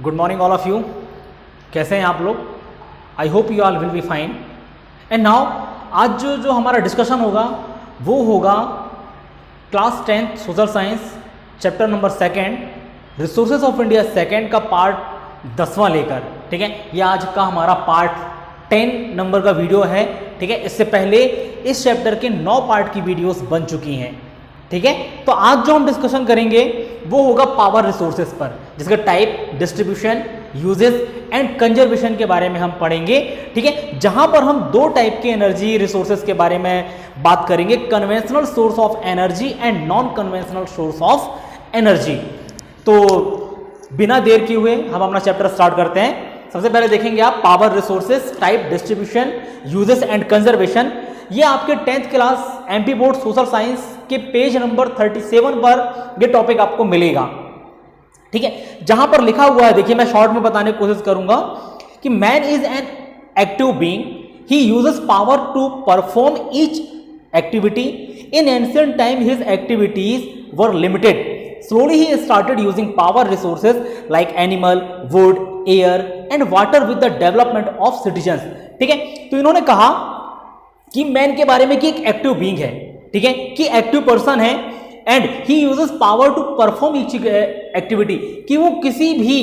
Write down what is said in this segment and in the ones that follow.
Good morning all of you. कैसे हैं आप लोग? I hope you all will be fine. And now आज जो हमारा डिस्कशन होगा वो होगा class 10th social science chapter number 2 resources of India 2 का पार्ट 10वां लेकर। ठीक है, ये आज का हमारा पार्ट 10 नंबर का वीडियो है। ठीक है, इससे पहले इस चैप्टर के 9 पार्ट की वीडियोस बन चुकी हैं। ठीक है, तो आज जो हम डिस्कशन करेंगे वो होगा पावर रिसोर्सेज पर, जिसका type, distribution, uses and conservation के बारे में हम पढ़ेंगे। ठीक है, जहां पर हम 2 टाइप के एनर्जी रिसोर्सेज के बारे में बात करेंगे, conventional source of energy and non conventional source of energy. तो बिना देर किए हुए हम अपना चैप्टर स्टार्ट करते हैं। सबसे पहले देखेंगे आप power resources, type, distribution, uses and conservation. ये आपके 10th class MP board social science के पेज नंबर 37 पर ये टॉपिक आपको मिलेगा। ठीक है, जहां पर लिखा हुआ है, देखिए मैं शॉर्ट में बताने की कोशिश करूंगा कि man is an active being, he uses power to perform each activity. In ancient time his activities were limited, slowly he started using power resources like animal, wood, air and water with the development of citizens। ठीक है, तो इन्होंने कहा कि man के बारे में कि एक एक्टिव बीइंग है, ठीक है, कि एक्टिव पर्सन है and he uses power to perform each activity, कि वो किसी भी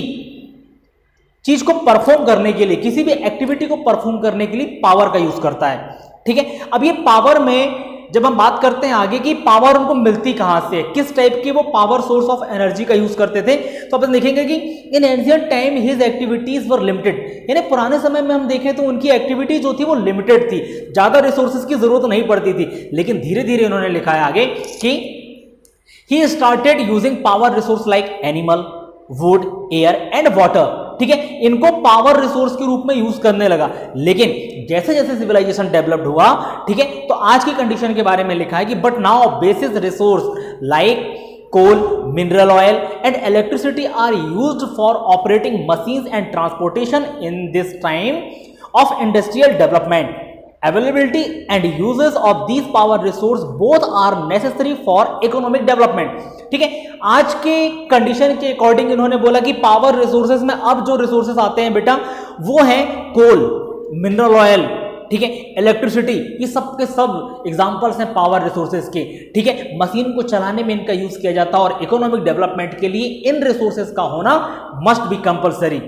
चीज को परफॉर्म करने के लिए, किसी भी एक्टिविटी को परफॉर्म करने के लिए पावर का यूज करता है। ठीक है, अब ये पावर में जब हम बात करते हैं आगे की पावर उनको मिलती कहां से, किस टाइप की वो पावर सोर्स ऑफ एनर्जी का यूज करते थे, तो अपन देखेंगे कि इन ancient time his activities were limited, यानी पुराने समय में हम देखें तो उनकी एक्टिविटी जो थी वो लिमिटेड थी, ज्यादा रिसोर्सेज की जरूरत नहीं पड़ती थी। लेकिन धीरे धीरे इन्होंने लिखा है आगे कि he started using power resource like animal, would, air and water. ठीक है, इनको पावर रिसोर्स के रूप में यूज करने लगा। लेकिन जैसे जैसे सिविलाइजेशन डेवलप्ड हुआ, ठीक है, तो आज की कंडीशन के बारे में लिखा है कि but now basis resource like coal, mineral oil and electricity are used for operating machines and transportation in this time of industrial development. Availability and uses of these power resource both are necessary for economic development। ठीक है, आज के condition के according इन्होंने बोला कि power resources में अब जो रिसोर्सेज आते हैं बेटा वो है कोल, मिनरल ऑयल, ठीक है, इलेक्ट्रिसिटी, ये सब के सब एग्जांपल्स हैं पावर रिसोर्सेज के। ठीक है, मशीन को चलाने में इनका यूज किया जाता है और इकोनॉमिक डेवलपमेंट के लिए इन रिसोर्सेज का होना must be compulsory.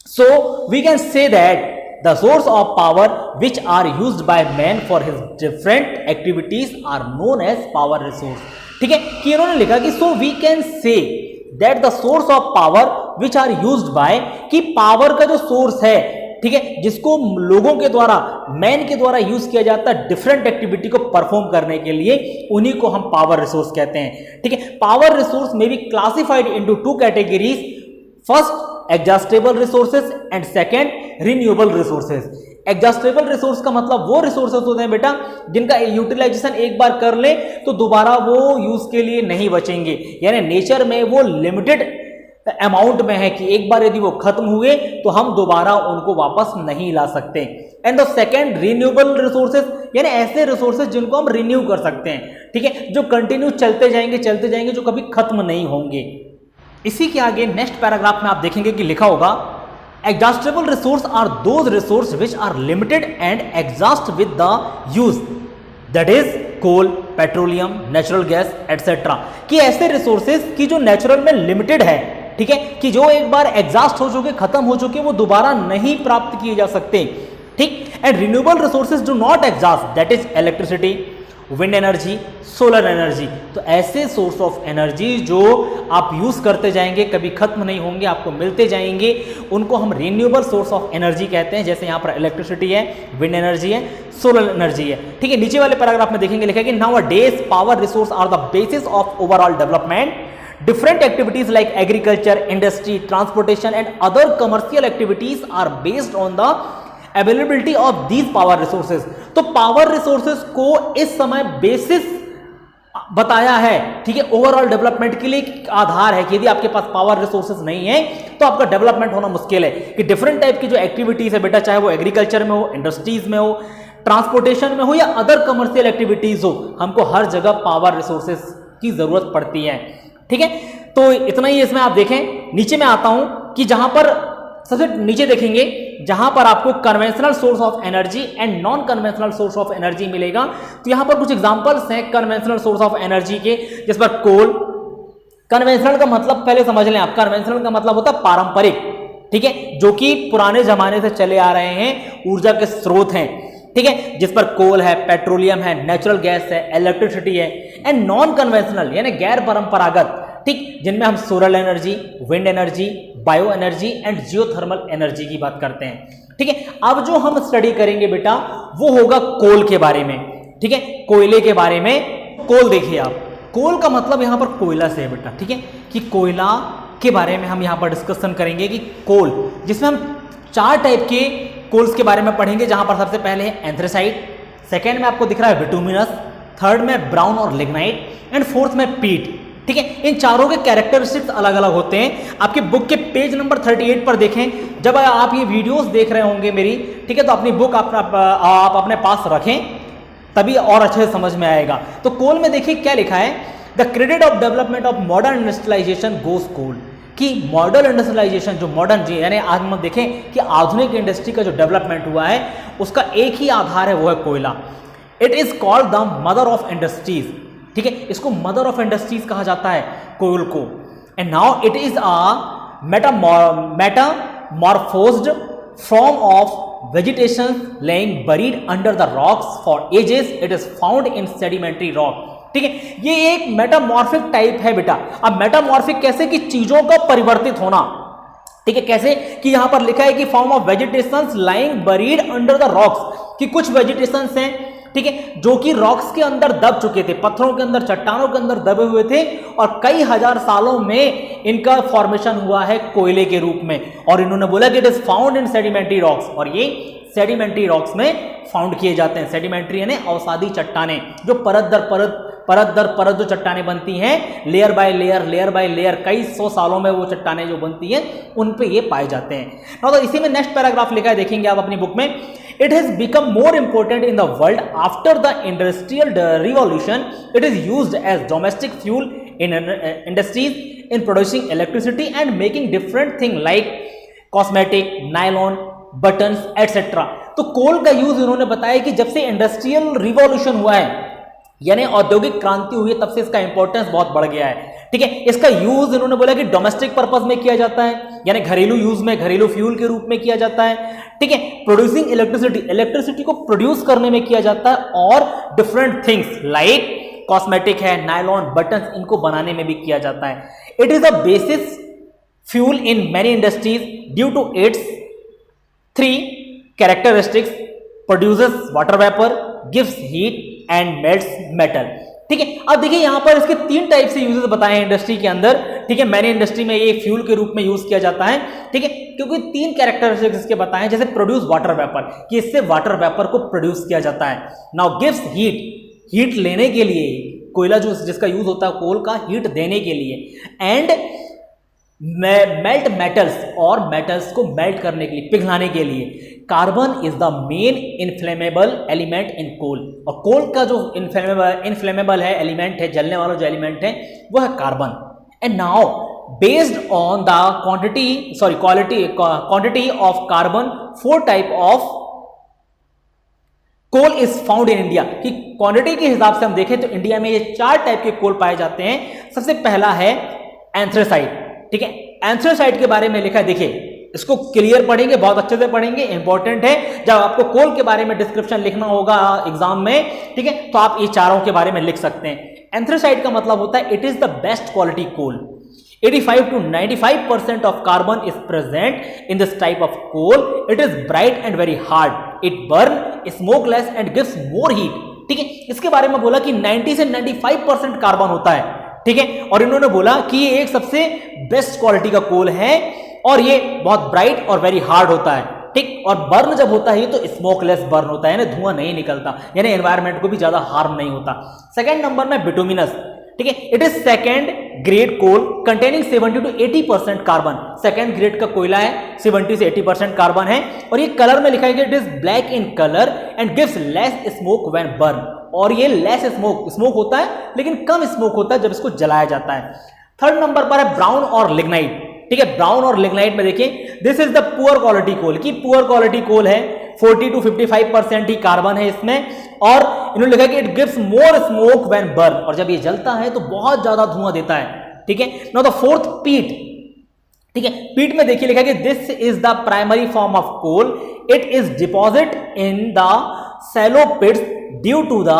So we can say that the source of power which are used by man for his different activities are known as power resource। ठीक है, कि इन्होंने लिखा कि so we can say that the source of power which are used by, कि power का जो source है, ठीक है, जिसको लोगों के द्वारा, मैन के द्वारा यूज किया जाता है डिफरेंट एक्टिविटी को परफॉर्म करने के लिए, उन्हीं को हम पावर रिसोर्स कहते हैं। ठीक है, पावर रिसोर्स में be classified into 2 categories, first exhaustible resources and second renewable resources. Exhaustible resource का मतलब वो रिसोर्सेज होते हैं बेटा जिनका यूटिलाइजेशन एक बार कर ले तो दोबारा वो यूज के लिए नहीं बचेंगे, यानी नेचर में वो लिमिटेड अमाउंट में है कि एक बार यदि वो खत्म हुए तो हम दोबारा उनको वापस नहीं ला सकते। And the second renewable resources, यानी ऐसे रिसोर्सेज जिनको हम रिन्यू कर सकते हैं, ठीक है, जो कंटिन्यू चलते जाएंगे, जो कभी खत्म नहीं होंगे। इसी के आगे नेक्स्ट पैराग्राफ में आप देखेंगे कि लिखा होगा exhaustible resource are those resource which are limited and exhaust with the use, that is coal, petroleum, natural gas etcetera. कि ऐसे रिसोर्सेज की जो नेचुरल में लिमिटेड है, ठीक है, कि जो एक बार एग्जॉस्ट हो चुके, खत्म हो चुके, वो दोबारा नहीं प्राप्त किए जा सकते। ठीक, and renewable resources do not exhaust, that is electricity, wind energy, solar energy. तो ऐसे सोर्स ऑफ एनर्जी जो आप यूज करते जाएंगे, कभी खत्म नहीं होंगे, आपको मिलते जाएंगे, उनको हम रिन्यूएबल सोर्स ऑफ एनर्जी कहते हैं। जैसे यहां पर इलेक्ट्रिसिटी है, विंड एनर्जी है, सोलर एनर्जी है। ठीक है, नीचे वाले पैराग्राफ में देखेंगे लिखा है कि nowadays power resource are the basis of overall development. Different activities like agriculture, industry, transportation and other commercial activities are based on the availability of these power resources। तो power resources को इस समय basis बताया है, ठीक है, overall development के लिए एक आधार है कि यदि आपके पास पावर रिसोर्सेज नहीं है तो आपका डेवलपमेंट होना मुश्किल है। कि डिफरेंट टाइप की जो एक्टिविटीज है बेटा, चाहे वो एग्रीकल्चर में हो, इंडस्ट्रीज में हो, ट्रांसपोर्टेशन में हो या अदर कमर्शियल एक्टिविटीज हो, हमको हर जगह पावर रिसोर्सेज की जरूरत पड़ती है। ठीक है, तो इतना ही इसमें आप देखें। नीचे में आता हूं कि जहां पर सबसे नीचे देखेंगे जहां पर आपको conventional source of energy and non conventional source of energy मिलेगा। तो यहां पर कुछ एग्जांपल्स हैं कन्वेंशनल सोर्स ऑफ एनर्जी के, जिस पर कोल। कन्वेंशनल का मतलब पहले समझ लें आप, कन्वेंशनल का मतलब होता है पारंपरिक, ठीक है, जो कि पुराने जमाने से चले आ रहे हैं, ऊर्जा के स्रोत हैं, ठीक है, जिस पर कोल है, पेट्रोलियम है, नेचुरल गैस है, इलेक्ट्रिसिटी है। एंड नॉन कन्वेंशनल यानी गैर परंपरागत, ठीक, जिनमें हम solar energy, wind energy, bio energy and geothermal energy की बात करते हैं, ठीक है। अब जो हम स्टडी करेंगे बेटा वो होगा कोल के बारे में, ठीक है, कोयले के बारे में। कोल देखिए आप, कोल का मतलब यहां पर कोयला से है बेटा, ठीक है, कि कोयला के बारे में हम यहां पर डिस्कशन करेंगे कि कोल, जिसमें हम 4 टाइप के कोल्स के बारे में पढ़ेंगे, जहां पर सबसे पहले है एंथ्रेसाइट, सेकेंड में आपको दिख रहा है बिटुमिनस, थर्ड में ब्राउन और लिग्नाइट एंड फोर्थ में पीट, ठीक है। इन चारों के कैरेक्टरिस्टिक्स अलग अलग होते हैं। आपके बुक के पेज नंबर 38 पर देखें, जब आप ये वीडियोस देख रहे होंगे मेरी, ठीक है, तो अपनी बुक आप अपने पास रखें, तभी और अच्छे से समझ में आएगा। तो कोल में देखिए क्या लिखा है, the credit of development of modern industrialization goes coal, कि मॉडर्न इंडस्ट्रियलाइजेशन जो मॉडर्न जी यानी आज हम देखें कि आधुनिक इंडस्ट्री का जो डेवलपमेंट हुआ है उसका एक ही आधार है, वो है कोयला। It is called the mother of industries, ठीक है, इसको मदर ऑफ इंडस्ट्रीज कहा जाता है कोयल को। And now it is a metamorphosed form of vegetation laying buried under the rocks for ages. It is found in sedimentary rock, ठीक है, ये एक मेटामॉर्फिक टाइप है बेटा। अब मेटामॉर्फिक कैसे, कि चीजों का परिवर्तित होना, ठीक है, कैसे कि यहां पर लिखा है कि form of vegetations lying buried under the rocks, कि कुछ वेजिटेशंस हैं, ठीक है, जो कि रॉक्स के अंदर दब चुके थे, पत्थरों के अंदर, चट्टानों के अंदर दबे हुए थे, और कई हजार सालों में इनका फॉर्मेशन हुआ है कोयले के रूप में। और इन्होंने बोला कि it is found in sedimentary rocks, और ये सेडिमेंट्री रॉक्स में फाउंड किए जाते हैं। सेडिमेंट्री यानी अवसादी चट्टानें, जो परत दर परत जो चट्टानें बनती हैं, लेयर बाय लेयर कई 100 सालों में वो चट्टानें जो बनती हैं उन पे ये पाए जाते हैं। तो इसी में नेक्स्ट पैराग्राफ लिखा है, देखेंगे आप अपनी बुक में, it has become more important in the world after the industrial revolution. It is used as domestic fuel in industries in producing electricity and making different thing like cosmetic, nylon, buttons etcetera. तो coal का use इन्होंने बताया कि जब से industrial revolution हुआ है, यानी औद्योगिक क्रांति हुई है, तब से इसका इंपॉर्टेंस बहुत बढ़ गया है, ठीक है। इसका यूज इन्होंने बोला कि डोमेस्टिक पर्पस में किया जाता है, यानी घरेलू यूज में, घरेलू फ्यूल के रूप में किया जाता है, ठीक है। प्रोड्यूसिंग इलेक्ट्रिसिटी को प्रोड्यूस करने में किया जाता है, और डिफरेंट थिंग्स लाइक कॉस्मेटिक है, नायलॉन, बटन्स, इनको बनाने में भी किया जाता है। It is a basis fuel in many industries due to its 3 characteristics, produces water vapour, gives heat and melts metal, ठीक है। अब देखिए यहां पर इसके 3 टाइप से यूजेस बताए हैं इंडस्ट्री के अंदर, ठीक है। मैनी इंडस्ट्री में ये फ्यूल के रूप में यूज किया जाता है, ठीक है, क्योंकि 3 कैरेक्टरिस्टिक्स इसके बताए हैं, जैसे प्रोड्यूस वाटर वेपर, कि इससे वाटर वेपर को प्रोड्यूस किया जाता है। नाउ गिव्स हीट लेने के लिए, कोयला जो जिसका यूज होता है कोल का, हीट देने के लिए, एंड मेल्ट मेटल्स, और मेटल्स को मेल्ट करने के लिए, पिघलाने के लिए। Carbon is the main inflammable element in coal, और कोल का जो इनफ्लेमेबल है एलिमेंट है, जलने वाला जो एलिमेंट है वो है carbon. And now based on the quantity of carbon 4 type of coal is found in India, कि क्वांटिटी के हिसाब से हम देखें तो इंडिया में ये 4 टाइप के कोल पाए जाते हैं। सबसे पहला है एंथ्रेसाइट, ठीक है। एंथ्रेसाइट के बारे में लिखा है, देखिए इसको क्लियर पढ़ेंगे, बहुत अच्छे से पढ़ेंगे, इंपॉर्टेंट है। जब आपको कोल के बारे में डिस्क्रिप्शन लिखना होगा एग्जाम में, ठीक है, तो आप ये चारों के बारे में लिख सकते हैं। एंथ्रेसाइट का मतलब होता है it is the best quality coal. 85 to 95% of carbon is present in this type of coal. It is bright and very hard. It burn smokeless and gives more heat. ठीक है, इसके बारे में बोला कि 90 से 95% कार्बन होता है, ठीक है, और इन्होंने बोला कि ये एक सबसे बेस्ट क्वालिटी का कोल है और ये बहुत ब्राइट और वेरी हार्ड होता है, ठीक, और बर्न जब होता है तो स्मोकलेस बर्न होता है, यानी धुआं नहीं निकलता, यानी एनवायरमेंट को भी ज्यादा हार्म नहीं होता। सेकंड नंबर में बिटुमिनस, ठीक है, it is second grade coal containing 70 to 80% carbon. Second grade का कोयला है, 70 से 80% कार्बन है, और ये कलर में लिखा है कि it is black in colour and gives less smoke when burn, और ये लेस स्मोक होता है लेकिन कम स्मोक होता है जब इसको जलाया जाता है। थर्ड नंबर पर है ब्राउन और लिग्नाइट, ठीक है। ब्राउन और लिग्नाइट में देखिए this is the poor quality coal, की पुअर क्वालिटी कोल है, 40 to 55% ही कार्बन है इसमें, और इन्होंने लिखा कि it gives more smoke when burn, और जब ये जलता है तो बहुत ज्यादा धुआं देता है, ठीक है। नाउ द फोर्थ पीट, ठीक है। पीट में देखिए लिखा है कि this is the primary form of coal, it is deposit in the shallow pits due to the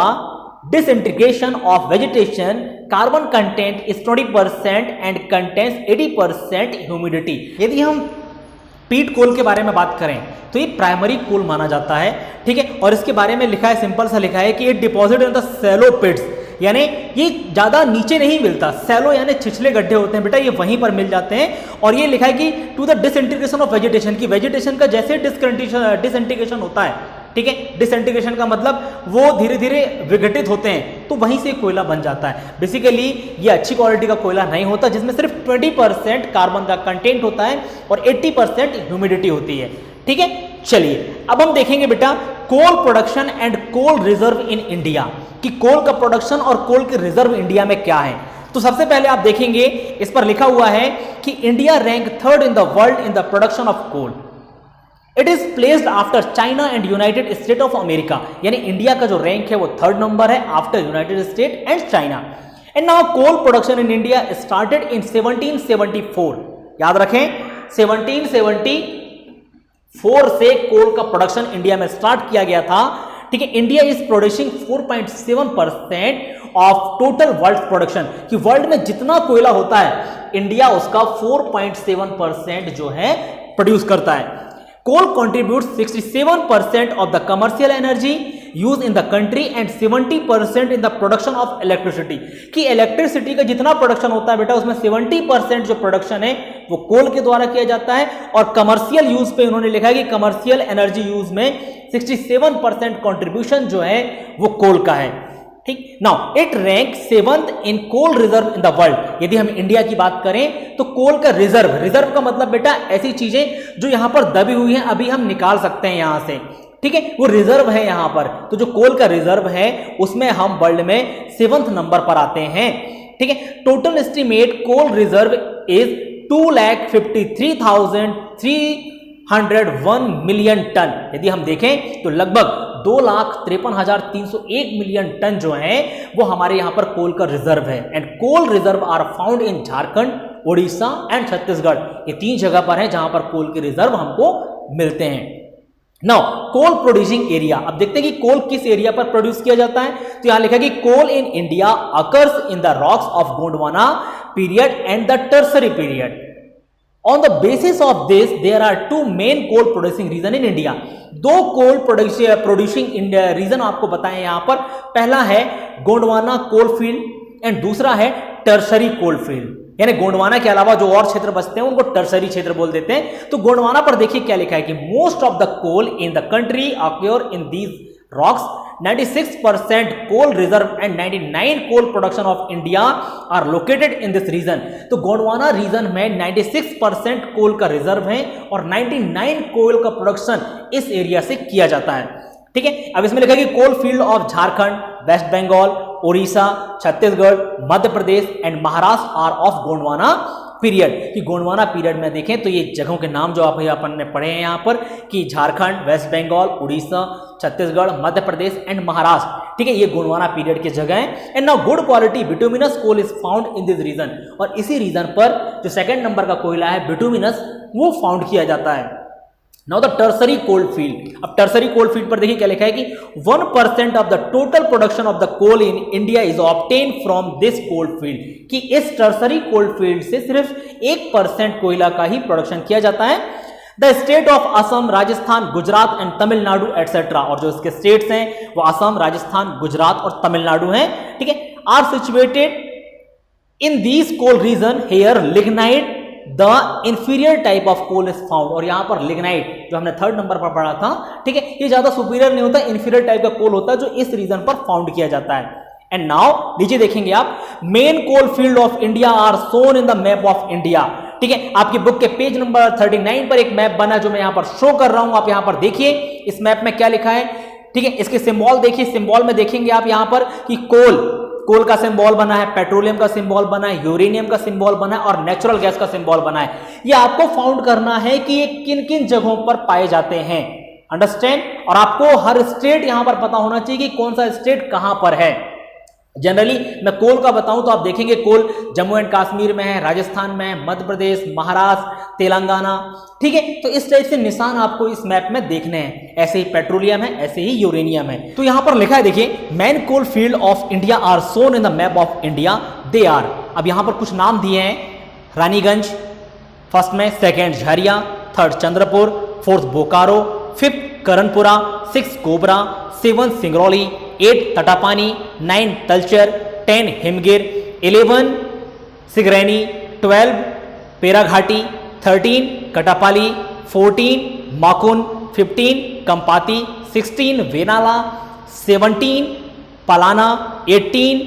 disintegration of vegetation. Carbon content is 20% and contains 80% humidity. यदि हम पीट कोल के बारे में बात करें तो ये प्राइमरी कोल माना जाता है, ठीक है। और इसके बारे में लिखा है, सिंपल सा लिखा है कि it deposit in the shallow pits, यानी ये ज्यादा नीचे नहीं मिलता, शैलो यानी छिछले गड्ढे होते हैं बेटा, ये वहीं पर मिल जाते हैं। और ये लिखा है कि to the disintegration of vegetation, की वेजिटेशन का जैसे डिसइंटीग्रेशन होता है, ठीक है। डिसइंटीग्रेशन का मतलब वो धीरे धीरे विघटित होते हैं, तो वहीं से कोयला बन जाता है। बेसिकली ये अच्छी क्वालिटी का कोयला नहीं होता, जिसमें सिर्फ 20% कार्बन का कंटेंट होता है और 80% ह्यूमिडिटी होती है, ठीक है। चलिए अब हम देखेंगे बेटा coal production and coal reserve in India, कि कोल का प्रोडक्शन और कोल के रिजर्व इंडिया में क्या है। तो सबसे पहले आप देखेंगे इस पर लिखा हुआ है कि India rank 3rd in the world in the production of coal. It is placed after China and United State of America, यानी इंडिया का जो रैंक है वो 3rd नंबर है after United State and China. And now coal production in India started in 1774, याद रखें 1774 से कोल का प्रोडक्शन इंडिया में स्टार्ट किया गया था, ठीक है। India is producing 4.7% of total world production, कि वर्ल्ड में जितना कोयला होता है इंडिया उसका 4.7% जो है प्रोड्यूस करता है। Coal contributes 67% of the commercial energy used in the country and 70% in the production of electricity, कि इलेक्ट्रिसिटी का जितना प्रोडक्शन होता है बेटा उसमें 70% जो प्रोडक्शन है वो कोल के द्वारा किया जाता है। और कमर्शियल यूज पे उन्होंने लिखा है कि कमर्शियल एनर्जी यूज में 67% कंट्रीब्यूशन जो है वो कोल का है, ठीक। Now it rank 7th in coal reserve in the world. यदि हम इंडिया की बात करें तो कोल का रिजर्व, रिजर्व का मतलब बेटा ऐसी चीजें जो यहां पर दबी हुई हैं, अभी हम निकाल सकते हैं यहां से, ठीक है, वो रिजर्व है यहां पर। तो जो कोल का रिजर्व है उसमें हम वर्ल्ड में 7th नंबर पर आते हैं, ठीक है। Total estimate coal reserve is 2,53,301 million ton. यदि हम देखें तो लगभग 2,53,301 मिलियन टन जो है वो हमारे यहां पर कोल का रिजर्व है। And coal reserve are found in Jharkhand, Orissa and Chhattisgarh, ये 3 जगह पर है जहां पर कोल के रिजर्व हमको मिलते हैं। नाउ कोल प्रोड्यूसिंग एरिया, अब देखते हैं कि कोल किस एरिया पर प्रोड्यूस किया जाता है। तो यहां लिखा है कि coal in India occurs in the rocks of Gondwana period and the tertiary period. On the basis of this, there are 2 main coal producing region in India. 2 coal producing region आपको बताएं यहां पर। पहला है गोंडवाना कोल फील्ड एंड दूसरा है tertiary coal field, यानी गोंडवाना के अलावा जो और क्षेत्र बचते हैं उनको टर्सरी क्षेत्र बोल देते हैं। तो गोंडवाना पर देखिए क्या लिखा है कि most of the coal in the country occur in these rocks, 96% coal reserve and 99 coal production of India are located in this region. तो गोंडवाना रीजन में 96% कोल का रिजर्व है और 99 कोल का प्रोडक्शन इस एरिया से किया जाता है, ठीक है। अब इसमें लिखा है कि coal field of Jharkhand, West Bengal, Orissa, Chhattisgarh, Madhya Pradesh and Maharashtra are of Gondwana period, कि गोंडवाना पीरियड में देखें तो ये जगहों के नाम जो आप अपन ने पढ़े हैं यहाँ पर कि झारखंड, वेस्ट बंगाल, उड़ीसा, छत्तीसगढ़, मध्य प्रदेश एंड महाराष्ट्र, ठीक है, ये गोंडवाना पीरियड की जगह है। And now good quality bituminous coal is found in this region, और इसी रीजन पर जो 2nd नंबर का कोयला है बिटुमिनस वो फाउंड किया जाता है। Now the tertiary coal field, अब टर्सरी कोल फील्ड पर देखिए क्या लिखा है कि 1% of the total production of the coal in India is obtain from this coal field, कि इस टर्सरी कोल फील्ड से सिर्फ 1% कोयला का ही प्रोडक्शन किया जाता है। The state of Assam, Rajasthan, Gujarat and Tamil Nadu etcetera, और जो इसके स्टेट्स हैं वो असम, राजस्थान, गुजरात और तमिलनाडु हैं, ठीक है, are situated in these coal region here lignite the inferior type of coal is found, और यहां पर लिग्नाइट जो हमने 3rd नंबर पर पढ़ा था, ठीक है, ये ज्यादा सुपीरियर नहीं होता, इंफीरियर टाइप का कोल होता है जो इस रीजन पर फाउंड किया जाता है। एंड नाउ नीचे देखेंगे आप, main coal field of India are shown in the map of India, ठीक है, आपकी बुक के पेज नंबर 39 पर एक मैप बना जो मैं यहां पर शो कर रहा हूं, आप यहां पर देखिए इस मैप में क्या लिखा है, ठीक है, इसके सिंबल देखिए, सिंबल में देखेंगे आप यहां पर कि कोल कोल का सिंबल बना है, पेट्रोलियम का सिंबल बना है, यूरेनियम का सिंबल बना है और नेचुरल गैस का सिंबल बना है। ये आपको फाउंड करना है कि ये किन किन जगहों पर पाए जाते हैं, अंडरस्टैंड। और आपको हर स्टेट यहां पर पता होना चाहिए कि कौन सा स्टेट कहां पर है। जनरली मैं कोल का बताऊं तो आप देखेंगे कोल जम्मू एंड कश्मीर में है, राजस्थान में है, मध्य प्रदेश, महाराष्ट्र, तेलंगाना, ठीक है। तो इस टाइप से निशान आपको इस मैप में देखने हैं। ऐसे ही पेट्रोलियम है, ऐसे ही यूरेनियम है। तो यहां पर लिखा है, देखिए, main coal field of India are shown in the map of India, they are. अब यहां पर कुछ नाम दिए हैं, रानीगंज फर्स्ट में, second Jharia, third Chandrapur, fourth Bokaro, fifth Karanpura, six कोबरा, 7 सिंगरौली, 8 तटापानी, 9 तलचर, 10 हिमगिर, 11 सिगरैनी, 12 पेराघाटी, 13 कटापाली, 14 माकुन, 15 कंपाती, 16 वेनाला, 17 पलाना, 18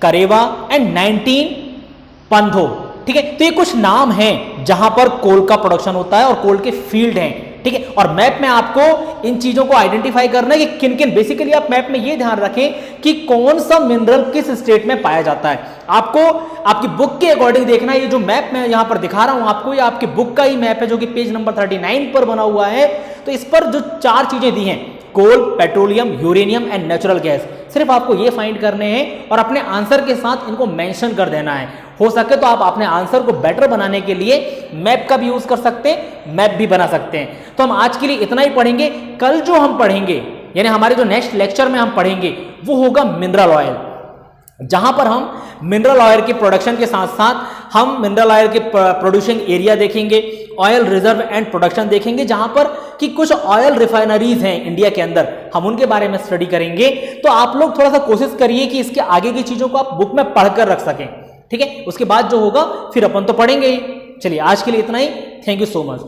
करेवा एंड 19 पंधो, ठीक है। तो ये कुछ नाम हैं जहां पर कोल का प्रोडक्शन होता है और कोल के फील्ड हैं, ठीक है। और मैप में आपको इन चीजों को आइडेंटिफाई करना है कि किन किन, बेसिकली आप मैप में ये ध्यान रखें कि कौन सा मिनरल किस स्टेट में पाया जाता है। आपको आपकी बुक के अकॉर्डिंग देखना है। ये जो मैप मैं यहां पर दिखा रहा हूं आपको, ये आपकी बुक का ही मैप है जो कि पेज नंबर 39 पर बना हुआ है। तो इस पर जो 4 चीजें दी हैं, coal, petroleum, uranium and natural gas, सिर्फ आपको ये फाइंड करने हैं और अपने आंसर के साथ इनको मेंशन कर देना है। हो सके तो आप अपने आंसर को बेटर बनाने के लिए मैप का भी यूज कर सकते हैं, मैप भी बना सकते हैं। तो हम आज के लिए इतना ही पढ़ेंगे। कल जो हम पढ़ेंगे, यानी हमारे जो नेक्स्ट लेक्चर में हम पढ़ेंगे, वो होगा मिनरल ऑयल, जहां पर हम मिनरल ऑयल के प्रोडक्शन के साथ साथ हम मिनरल ऑयल के प्रोड्यूसिंग एरिया देखेंगे, ऑयल रिजर्व एंड प्रोडक्शन देखेंगे, जहां पर कि कुछ ऑयल रिफाइनरीज हैं इंडिया के अंदर, हम उनके बारे में स्टडी करेंगे। तो आप लोग थोड़ा सा कोशिश करिए कि इसके आगे की चीजों को आप बुक में पढ़कर रख सकें, ठीक है। उसके बाद जो होगा फिर अपन तो पढ़ेंगे ही। चलिए आज के लिए इतना ही। Thank you so much.